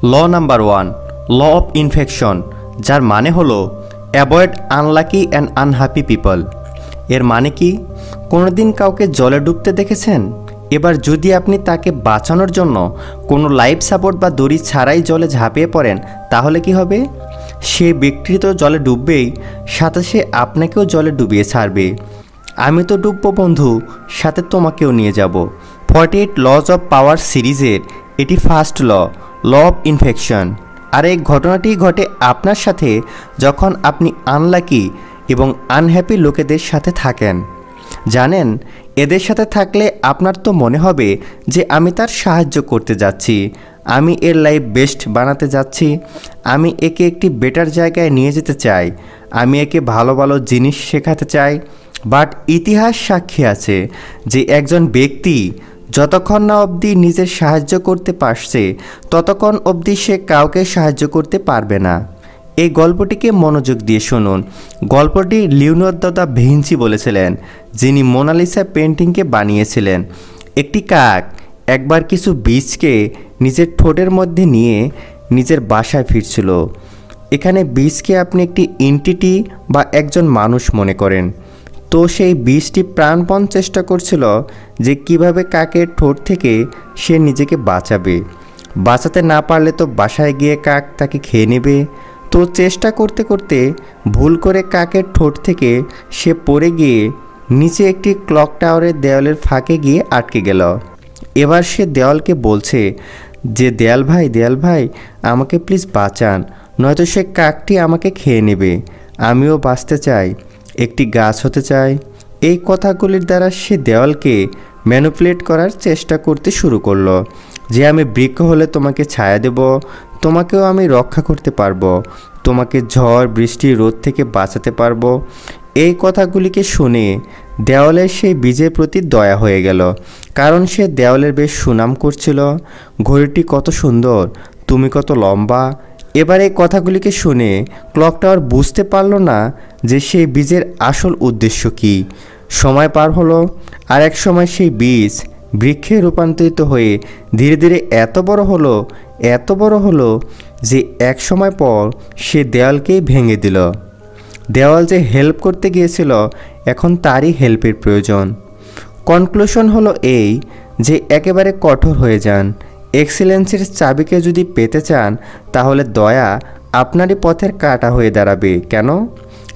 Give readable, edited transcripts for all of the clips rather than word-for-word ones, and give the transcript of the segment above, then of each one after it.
Law number 1, law of infection, যার মানে হলো avoid unlucky and unhappy people. এর মানে কি? কোনোদিন কাউকে জলে ডুবতে দেখেছেন? এবার যদি আপনি তাকে বাঁচানোর জন্য কোনো লাইফ সাপোর্ট বা দড়ি ছাড়াই জলে ঝাঁপিয়ে পড়েন, তাহলে কি হবে? সে ব্যক্তি তো জলে ডুববেই, সাথে সে আপনাকেও জলে ডুবিয়ে ছাড়বে। আমি তো ডুববো বন্ধু, সাথে তোমাকেও নিয়ে যাব। 48 লজ অফ পাওয়ার সিরিজের এটি first law, law of infection. আর এই ঘটনাটি ঘটে আপনার সাথে যখন আপনি আনলাকি এবং আনহ্যাপি লোকেদের সাথে থাকেন। জানেন, এদের সাথে থাকলে আপনার তো মনে হবে যে আমি তার সাহায্য করতে যাচ্ছি, আমি এর লাইফ বেস্ট বানাতে যাচ্ছি, আমি একে একটি বেটার জায়গায় নিয়ে যেতে চাই, আমি একে ভালো ভালো জিনিস শেখাতে চাই। বাট ইতিহাস সাক্ষী আছে যে একজন ব্যক্তি যতক্ষণ না অবধি নিজের সাহায্য করতে পারছে, ততক্ষণ অবধি সে কাউকে সাহায্য করতে পারবে না। এই গল্পটিকে মনোযোগ দিয়ে শুনুন। গল্পটি লিওনার্দো দা ভিঞ্চি বলেছিলেন, যিনি মোনালিসা পেন্টিংকে বানিয়েছিলেন। একটি কাক একবার কিছু বীজকে নিজের ঠোঁটের মধ্যে নিয়ে নিজের বাসায় ফিরছিল। এখানে বীজকে আপনি একটি এন্টিটি বা একজন মানুষ মনে করেন। তো সেই বীজটি প্রাণপণ চেষ্টা করছিল যে কিভাবে কাকের ঠোঁট থেকে সে নিজেকে বাঁচাতে না পারলে তো বাসায় গিয়ে কাক তাকে খেয়ে নেবে। তো চেষ্টা করতে করতে ভুল করে কাকের ঠোঁট থেকে সে পড়ে গিয়ে নিচে একটি ক্লক টাওয়ারের দেওয়ালের ফাঁকে গিয়ে আটকে গেল। এবার সে দেওয়ালকে বলছে যে দেয়াল ভাই আমাকে প্লিজ বাঁচান, নয়তো সে কাকটি আমাকে খেয়ে নেবে। আমিও বাঁচতে চাই, একটি গাছ হতে চাই। এই কথাগুলির দ্বারা সে দেওয়ালকে ম্যানিপুলেট করার চেষ্টা করতে শুরু করলো যে আমি বৃক্ষ হলে তোমাকে ছায়া দেব, তোমাকেও আমি রক্ষা করতে পারবো, তোমাকে ঝড় বৃষ্টি রোদ থেকে বাঁচাতে পারবো। এই কথাগুলিকে শুনে দেওয়ালের সেই বীজের প্রতি দয়া হয়ে গেল, কারণ সে দেওয়ালের বেশ সুনাম করছিল। ঘড়িটি কত সুন্দর, তুমি কত লম্বা। এবার এই কথাগুলিকে শুনে ক্লক টাওয়ার বুঝতে পারল না যে সেই বীজের আসল উদ্দেশ্য কী। সময় পার হলো, আর এক সময় সেই বীজ বৃক্ষে রূপান্তরিত হয়ে ধীরে ধীরে এত বড় হলো যে এক সময় পর সে দেওয়ালকেই ভেঙে দিল। দেওয়াল যে হেল্প করতে গিয়েছিল, এখন তারই হেল্পের প্রয়োজন। কনক্লুশন হলো এই যে একেবারে কঠোর হয়ে যান। এক্সেলেন্সের চাবিকে যদি পেতে চান, তাহলে দয়া আপনারই পথের কাঁটা হয়ে দাঁড়াবে। কেন?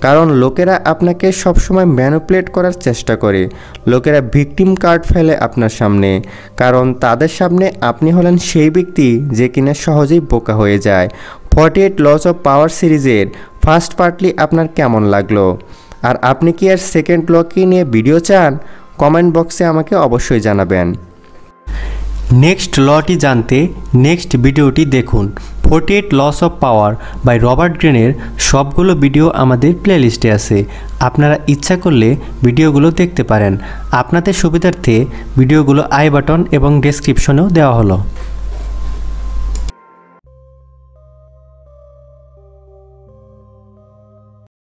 কারণ লোকেরা আপনাকে সবসময় ম্যানিপুলেট করার চেষ্টা করে। লোকেরা ভিকটিম কার্ড ফেলে আপনার সামনে, কারণ তাদের সামনে আপনি হলেন সেই ব্যক্তি যে কিনা সহজেই বোকা হয়ে যায়। 48 লজ অফ পাওয়ার সিরিজের ফার্স্ট পার্টলি আপনার কেমন লাগলো? আর আপনি কি এর সেকেন্ড লকে নিয়ে ভিডিও চান? কমেন্ট বক্সে আমাকে অবশ্যই জানাবেন। নেক্সট লটি জানতে নেক্সট ভিডিওটি দেখুন। 48 laws of power by Robert গ্রেনের সবগুলো ভিডিও আমাদের প্লেলিস্টে আছে, আপনারা ইচ্ছা করলে ভিডিওগুলো দেখতে পারেন। আপনাদের সুবিধার্থে ভিডিওগুলো আই বাটন এবং ডেসক্রিপশনেও দেওয়া হলো।